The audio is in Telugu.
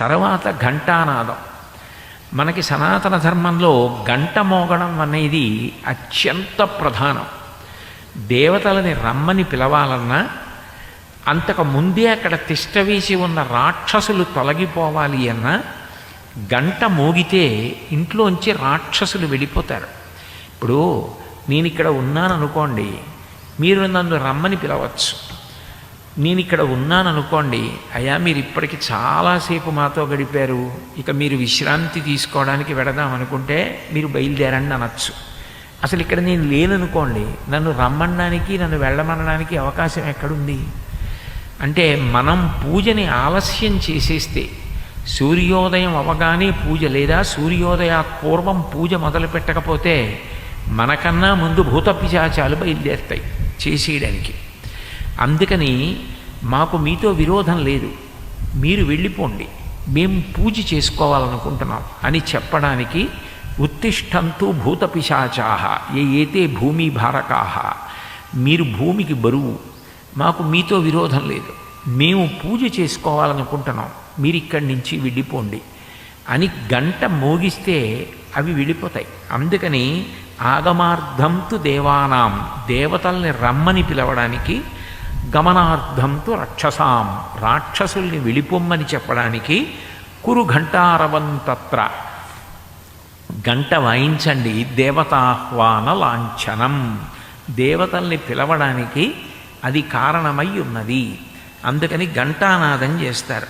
తర్వాత ఘంటానాదం. మనకి సనాతన ధర్మంలో గంట మోగడం అనేది అత్యంత ప్రధానం. దేవతలని రమ్మని పిలవాలన్నా, అంతకు ముందే అక్కడ తిష్టవేసి ఉన్న రాక్షసులు తొలగిపోవాలి అన్నా గంట మోగితే ఇంట్లోంచి రాక్షసులు వెళ్ళిపోతారు. ఇప్పుడు నేను ఇక్కడ ఉన్నాను అనుకోండి, మీరు నన్ను రమ్మని పిలవచ్చు. నేను ఇక్కడ ఉన్నాను అనుకోండి, అయ్యా మీరు ఇప్పటికి చాలాసేపు మాతో గడిపారు, ఇక మీరు విశ్రాంతి తీసుకోవడానికి వెడదాం అనుకుంటే మీరు బయలుదేరండి అనొచ్చు. అసలు ఇక్కడ నేను లేననుకోండి, నన్ను రమ్మనడానికి నన్ను వెళ్ళమనడానికి అవకాశం ఎక్కడుంది? అంటే మనం పూజని ఆలస్యం చేసేస్తే, సూర్యోదయం అవగానే పూజ లేదా సూర్యోదయాత్ పూర్వం పూజ మొదలు పెట్టకపోతే మనకన్నా ముందు భూత పిశాచాలు బయలుదేరుతాయి చేసేయడానికి. అందుకని మాకు మీతో విరోధం లేదు, మీరు వెళ్ళిపోండి, మేము పూజ చేసుకోవాలనుకుంటున్నాం అని చెప్పడానికి ఉత్తిష్టంతు భూత పిశాచాః ఏతే భూమి భారకాః, మీరు భూమికి బరువు, మాకు మీతో విరోధం లేదు, మేము పూజ చేసుకోవాలనుకుంటున్నాం, మీరు ఇక్కడి నుంచి వెళ్ళిపోండి అని గంట మోగిస్తే అవి వెళ్ళిపోతాయి. అందుకని ఆగమార్థంతు దేవానాం, దేవతల్ని రమ్మని పిలవడానికి, గమనార్థంతు రక్షసాం, రాక్షసుల్ని వెళ్ళిపోమ్మని చెప్పడానికి కురు ఘంటారవంతత్ర, గంట వాయించండి, దేవతాహ్వాన లాంఛనం, దేవతల్ని పిలవడానికి అది కారణమై ఉన్నది. అందుకని ఘంటానాదం చేస్తారు.